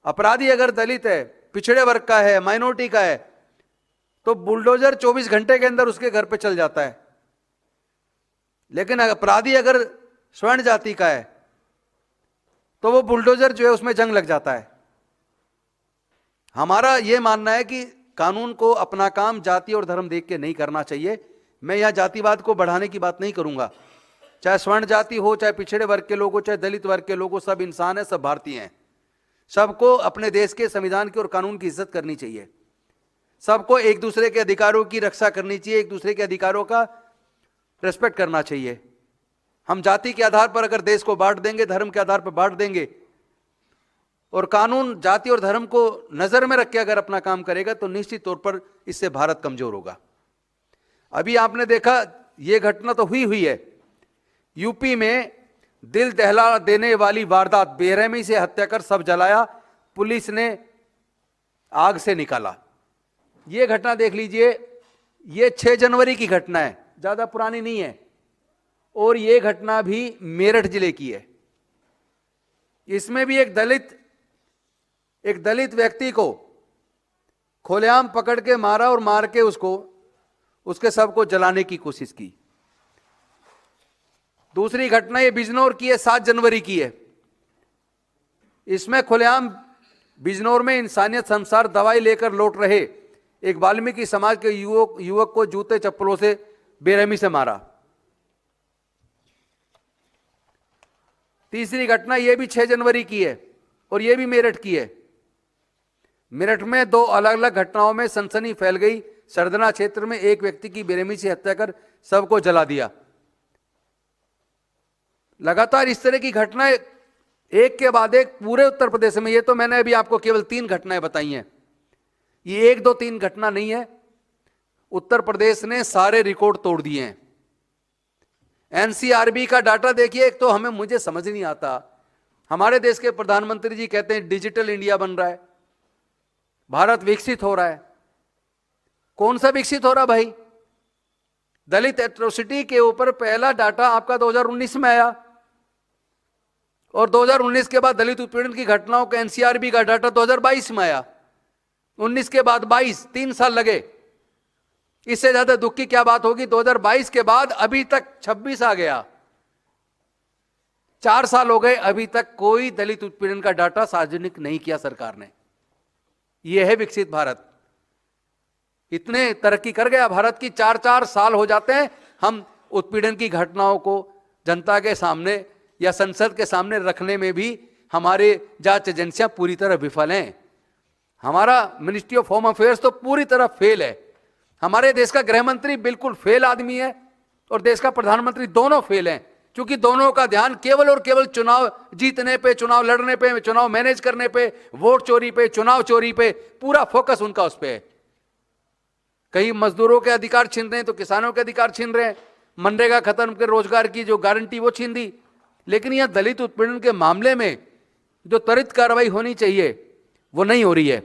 अपराधी अगर दलित है, पिछड़े वर्ग का है, माइनॉरिटी का है, तो बुलडोजर 24 घंटे के अंदर उसके घर पे चल जाता है। लेकिन अपराधी अगर स्वर्ण जाति का है तो वो बुलडोजर जो है उसमें जंग लग जाता है। हमारा यह मानना है कि कानून को अपना काम जाति और धर्म देख के नहीं करना चाहिए। मैं यहां जातिवाद को बढ़ाने की बात नहीं करूंगा। चाहे स्वर्ण जाति हो, चाहे पिछड़े वर्ग के लोग हो, चाहे दलित वर्ग के लोग हो, सब इंसान है, सब भारतीय हैं। सबको अपने देश के संविधान की और कानून की इज्जत करनी चाहिए। सबको एक दूसरे के अधिकारों की रक्षा करनी चाहिए, एक दूसरे के अधिकारों का रेस्पेक्ट करना चाहिए। हम जाति के आधार पर अगर देश को बांट देंगे, धर्म के आधार पर बांट देंगे, और कानून जाति और धर्म को नजर में रख के अगर अपना काम करेगा, तो निश्चित तौर पर इससे भारत कमजोर होगा। अभी आपने देखा, यह घटना तो हुई है, यूपी में दिल दहला देने वाली वारदात, बेरहमी से हत्या कर सब जलाया, पुलिस ने आग से निकाला। यह घटना देख लीजिए, यह 6 जनवरी की घटना है, ज्यादा पुरानी नहीं है, और यह घटना भी मेरठ जिले की है। इसमें भी एक दलित व्यक्ति को खुलेआम पकड़ के मारा और मार के उसके शव को जलाने की कोशिश की। दूसरी घटना ये बिजनौर की है, 7 जनवरी की है। इसमें खुलेआम बिजनौर में इंसानियत संसार दवाई लेकर लौट रहे एक वाल्मीकि समाज के युवक को जूते चप्पलों से बेरहमी से मारा। तीसरी घटना यह भी 6 जनवरी की है और यह भी मेरठ की है। मेरठ में 2 अलग अलग घटनाओं में सनसनी फैल गई। सरदना क्षेत्र में एक व्यक्ति की बेरहमी से हत्या कर शव को जला दिया। लगातार इस तरह की घटनाएं एक के बाद एक पूरे उत्तर प्रदेश में। ये तो मैंने अभी आपको केवल 3 घटनाएं बताई हैं, ये 1 2 3 घटना नहीं है। उत्तर प्रदेश ने सारे रिकॉर्ड तोड़ दिए हैं। एनसीआरबी का डाटा देखिए, एक तो मुझे समझ नहीं आता, हमारे देश के प्रधानमंत्री जी कहते हैं डिजिटल इंडिया बन रहा है, भारत विकसित हो रहा है। कौन सा विकसित हो रहा भाई? दलित एट्रोसिटी के ऊपर पहला डाटा आपका 2019 में आया, और 2019 के बाद दलित उत्पीड़न की घटनाओं का एनसीआरबी का डाटा 2022 में आया। 19 के बाद 22, 3 साल लगे। इससे ज्यादा दुख की क्या बात होगी? 2022 के बाद अभी तक 26 आ गया, 4 साल हो गए, अभी तक कोई दलित उत्पीड़न का डाटा सार्वजनिक नहीं किया सरकार ने। यह है विकसित भारत। इतने तरक्की कर गया भारत की, 4-4 साल हो जाते हैं हम उत्पीड़न की घटनाओं को जनता के सामने या संसद के सामने रखने में भी हमारे जांच एजेंसियां पूरी तरह विफल हैं। हमारा मिनिस्ट्री ऑफ होम अफेयर्स तो पूरी तरह फेल है। हमारे देश का गृह मंत्री बिल्कुल फेल आदमी है, और देश का प्रधानमंत्री दोनों फेल हैं, क्योंकि दोनों का ध्यान केवल और केवल चुनाव जीतने पे, चुनाव लड़ने पे, चुनाव मैनेज करने पे, वोट चोरी पे, चुनाव चोरी पे, पूरा फोकस उनका उस पे है। कहीं मजदूरों के अधिकार छीन रहे हैं तो किसानों के अधिकार छीन रहे हैं, मनरेगा खत्म कर रोजगार की जो गारंटी वो छीन दी। लेकिन यह दलित उत्पीड़न के मामले में जो त्वरित कार्रवाई होनी चाहिए वो नहीं हो रही है।